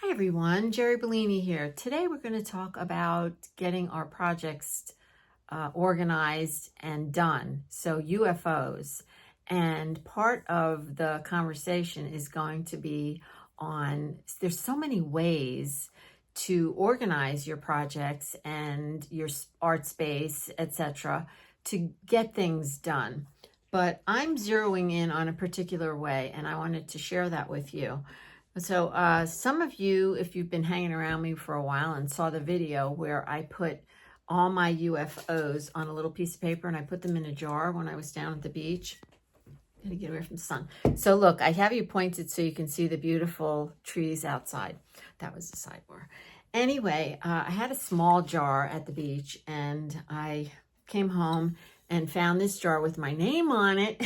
Hi everyone, Jerry Bellini here. Today we're going to talk about getting our projects organized and done. So UFOs. And part of the conversation is going to be on, there's so many ways to organize your projects and your art space, etc., to get things done. But I'm zeroing in on a particular way, and I wanted to share that with you. So some of you, if you've been hanging around me for a while and saw the video where I put all my UFOs on a little piece of paper and I put them in a jar when I was down at the beach. Gotta get away from the sun. So look, I have you pointed so you can see the beautiful trees outside. That was the sidebar. Anyway, I had a small jar at the beach and I came home and found this jar with my name on it.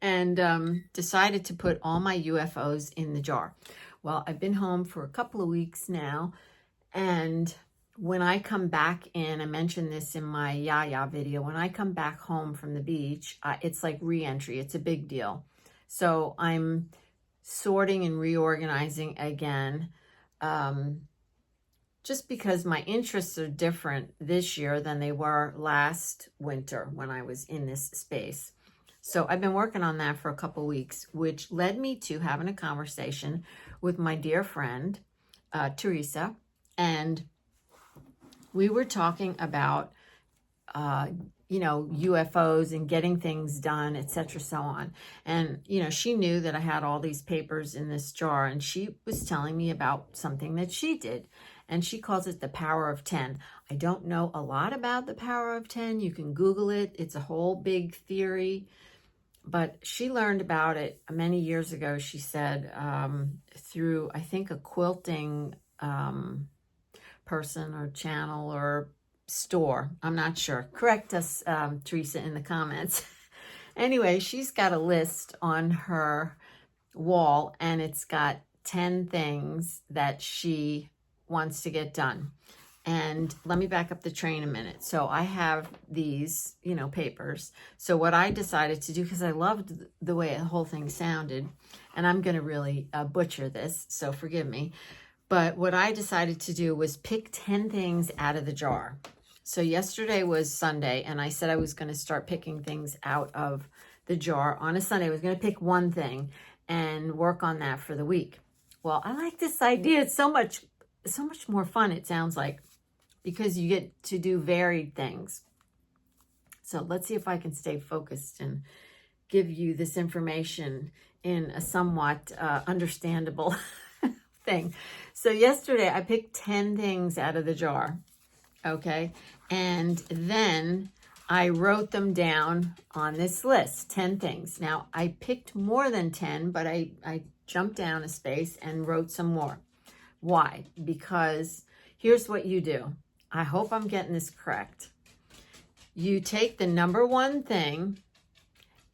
And decided to put all my UFOs in the jar. Well, I've been home for a couple of weeks now, and when I come back in, I mentioned this in my Yaya video, when I come back home from the beach, it's like re-entry. It's a big deal. So I'm sorting and reorganizing again, just because my interests are different this year than they were last winter when I was in this space. So I've been working on that for a couple of weeks, which led me to having a conversation with my dear friend, Theresa, and we were talking about, UFOs and getting things done, etc., so on. And, she knew that I had all these papers in this jar, and she was telling me about something that she did, and she calls it the power of 10. I don't know a lot about the power of 10. You can Google it. It's a whole big theory. But she learned about it many years ago, she said, through, I think, a quilting person or channel or store. I'm not sure. Correct us, Theresa, in the comments. Anyway, she's got a list on her wall, and it's got 10 things that she wants to get done. And let me back up the train a minute. So I have these, papers. So what I decided to do, because I loved the way the whole thing sounded, and I'm going to really butcher this, so forgive me. But what I decided to do was pick 10 things out of the jar. So yesterday was Sunday, and I said I was going to start picking things out of the jar on a Sunday. I was going to pick one thing and work on that for the week. Well, I like this idea. It's so much more fun, it sounds like, because you get to do varied things. So let's see if I can stay focused and give you this information in a somewhat understandable thing. So yesterday I picked 10 things out of the jar, okay? And then I wrote them down on this list, 10 things. Now I picked more than 10, but I jumped down a space and wrote some more. Why? Because here's what you do. I hope I'm getting this correct. You take the number one thing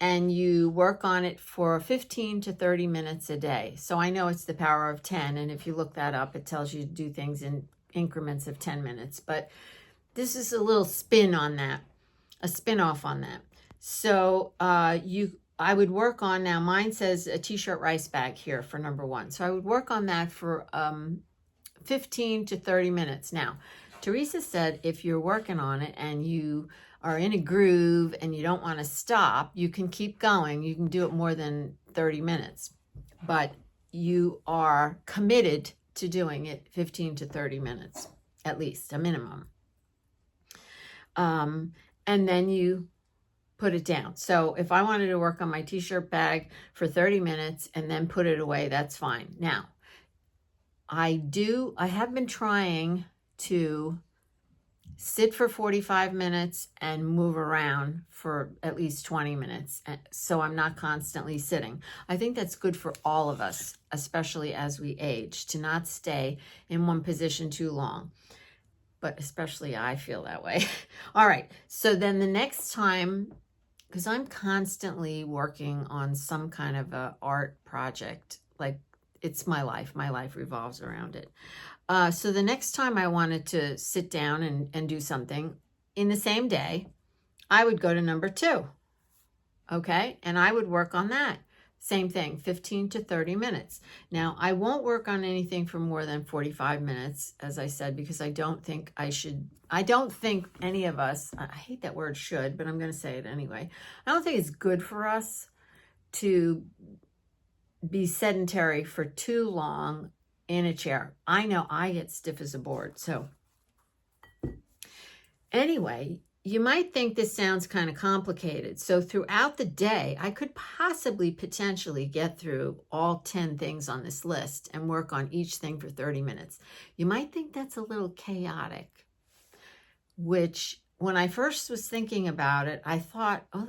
and you work on it for 15 to 30 minutes a day. So I know it's the power of 10. And if you look that up, it tells you to do things in increments of 10 minutes. But this is a little spin on that, a spin-off on that. So I would work on, now mine says a t-shirt rice bag here for number one. So I would work on that for 15 to 30 minutes. Now, Theresa said if you're working on it and you are in a groove and you don't want to stop, you can keep going. You can do it more than 30 minutes, but you are committed to doing it 15 to 30 minutes, at least a minimum. And then you put it down. So if I wanted to work on my t-shirt bag for 30 minutes and then put it away, that's fine. Now, I have been trying to sit for 45 minutes and move around for at least 20 minutes. So I'm not constantly sitting. I think that's good for all of us, especially as we age, to not stay in one position too long. But especially I feel that way. All right. So then the next time, because I'm constantly working on some kind of a art project, like it's my life revolves around it. So the next time I wanted to sit down and do something in the same day, I would go to number 2, okay? And I would work on that Same thing, 15 to 30 minutes. Now, I won't work on anything for more than 45 minutes, as I said, because I don't think any of us, I hate that word should, but I'm going to say it anyway. I don't think it's good for us to be sedentary for too long in a chair. I know I get stiff as a board. So anyway, you might think this sounds kind of complicated. So throughout the day, I could potentially get through all 10 things on this list and work on each thing for 30 minutes. You might think that's a little chaotic, which when I first was thinking about it, I thought, oh, it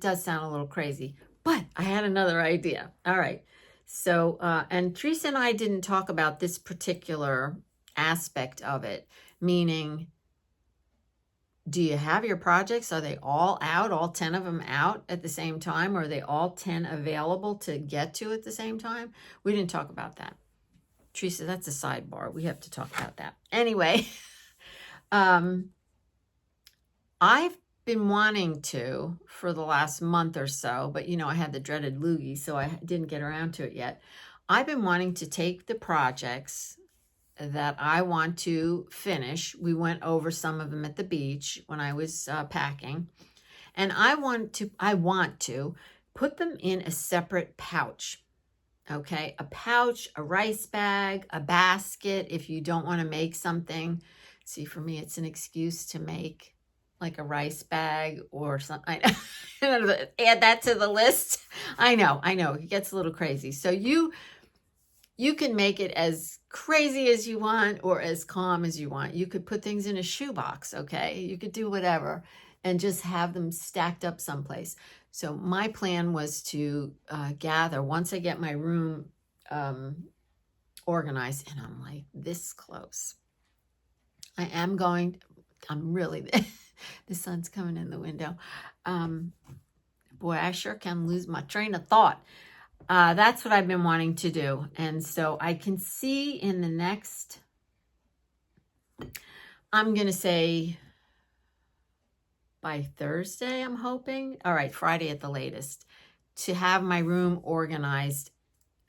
does sound a little crazy, but I had another idea. All right. So, and Theresa and I didn't talk about this particular aspect of it, meaning, do you have your projects? Are they all out, all 10 of them out at the same time? Or are they all 10 available to get to at the same time? We didn't talk about that. Theresa, that's a sidebar. We have to talk about that. Anyway, I've been wanting to for the last month or so, but I had the dreaded loogie, so I didn't get around to it yet. I've been wanting to take the projects that I want to finish. We went over some of them at the beach when I was packing, and I want to put them in a separate pouch. Okay, a pouch, a rice bag, a basket. If you don't want to make something, see, for me, it's an excuse to make like a rice bag or something. Add that to the list. I know, it gets a little crazy. So you can make it as crazy as you want or as calm as you want. You could put things in a shoebox, okay? You could do whatever and just have them stacked up someplace. So my plan was to gather, once I get my room organized, and I'm like this close. I'm really, the sun's coming in the window. Boy, I sure can lose my train of thought. That's what I've been wanting to do. And so I can see in the next, I'm going to say by Thursday, I'm hoping. All right, Friday at the latest, to have my room organized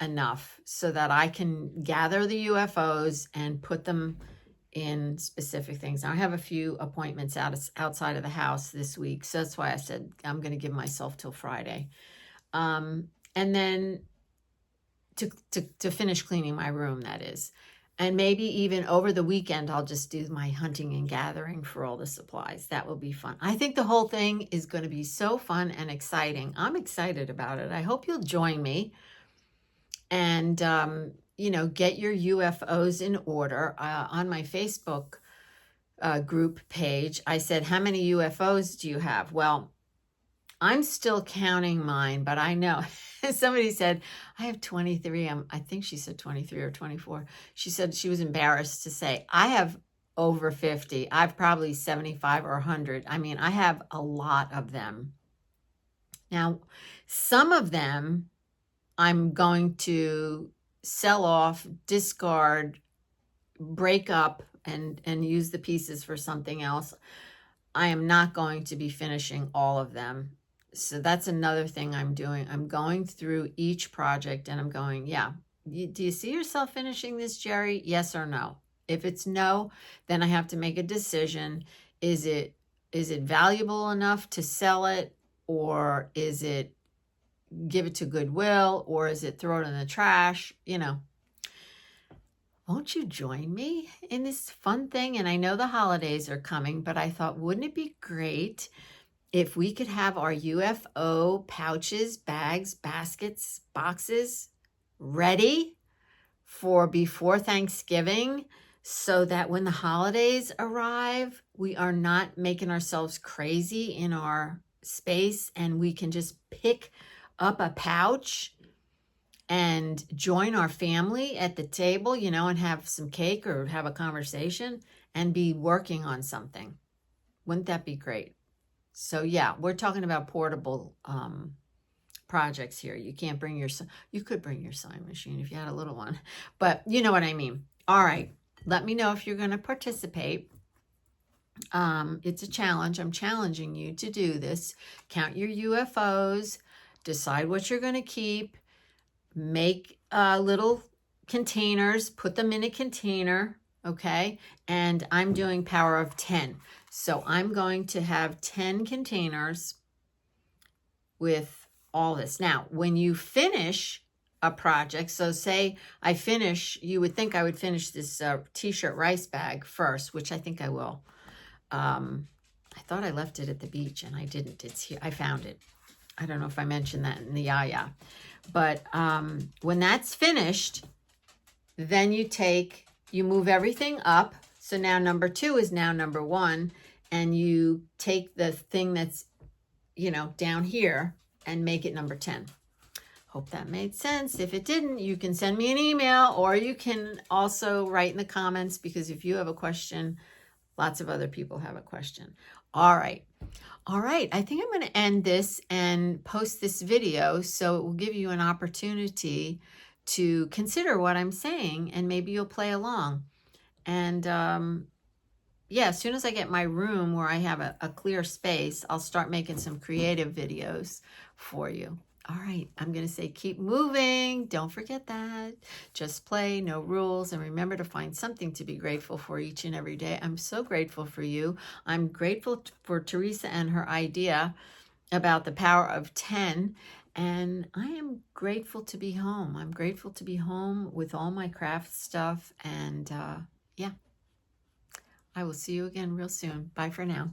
enough so that I can gather the UFOs and put them in specific things. Now, I have a few appointments outside of the house this week. So that's why I said I'm going to give myself till Friday. And then to finish cleaning my room, that is. And maybe even over the weekend, I'll just do my hunting and gathering for all the supplies. That will be fun. I think the whole thing is going to be so fun and exciting. I'm excited about it. I hope you'll join me and, get your UFOs in order. On my Facebook group page, I said, how many UFOs do you have? Well, I'm still counting mine, but I know somebody said, I have 23. I think she said 23 or 24. She said she was embarrassed to say, I have over 50. I've probably 75 or 100. I mean, I have a lot of them. Now, some of them I'm going to sell off, discard, break up, and use the pieces for something else. I am not going to be finishing all of them. So that's another thing I'm doing. I'm going through each project and I'm going, do you see yourself finishing this, Jerry? Yes or no? If it's no, then I have to make a decision. Is it valuable enough to sell it, or is it give it to Goodwill, or is it throw it in the trash? Won't you join me in this fun thing? And I know the holidays are coming, but I thought, wouldn't it be great if we could have our UFO pouches, bags, baskets, boxes ready for before Thanksgiving, so that when the holidays arrive, we are not making ourselves crazy in our space, and we can just pick up a pouch and join our family at the table, and have some cake or have a conversation and be working on something. Wouldn't that be great? So we're talking about portable projects here. You can't bring you could bring your sewing machine if you had a little one, but you know what I mean. All right. Let me know if you're going to participate. It's a challenge. I'm challenging you to do this. Count your UFOs, decide what you're going to keep, make little containers, put them in a container, okay? And I'm doing power of 10. So I'm going to have 10 containers with all this. Now, when you finish a project, so say I finish, you would think I would finish this t-shirt rice bag first, which I think I will. I thought I left it at the beach and I didn't. It's here. I found it. I don't know if I mentioned that in the yaya. But when that's finished, then you move everything up. So now number 2 is now number 1. And you take the thing that's, down here and make it number 10. Hope that made sense. If it didn't, you can send me an email, or you can also write in the comments, because if you have a question, lots of other people have a question. All right. I think I'm going to end this and post this video so it will give you an opportunity to consider what I'm saying, and maybe you'll play along. And yeah, as soon as I get my room where I have a clear space, I'll start making some creative videos for you. All right, I'm going to say keep moving. Don't forget that. Just play, no rules. And remember to find something to be grateful for each and every day. I'm so grateful for you. I'm grateful for Theresa and her idea about the power of 10. And I am grateful to be home. I'm grateful to be home with all my craft stuff. And yeah, I will see you again real soon. Bye for now.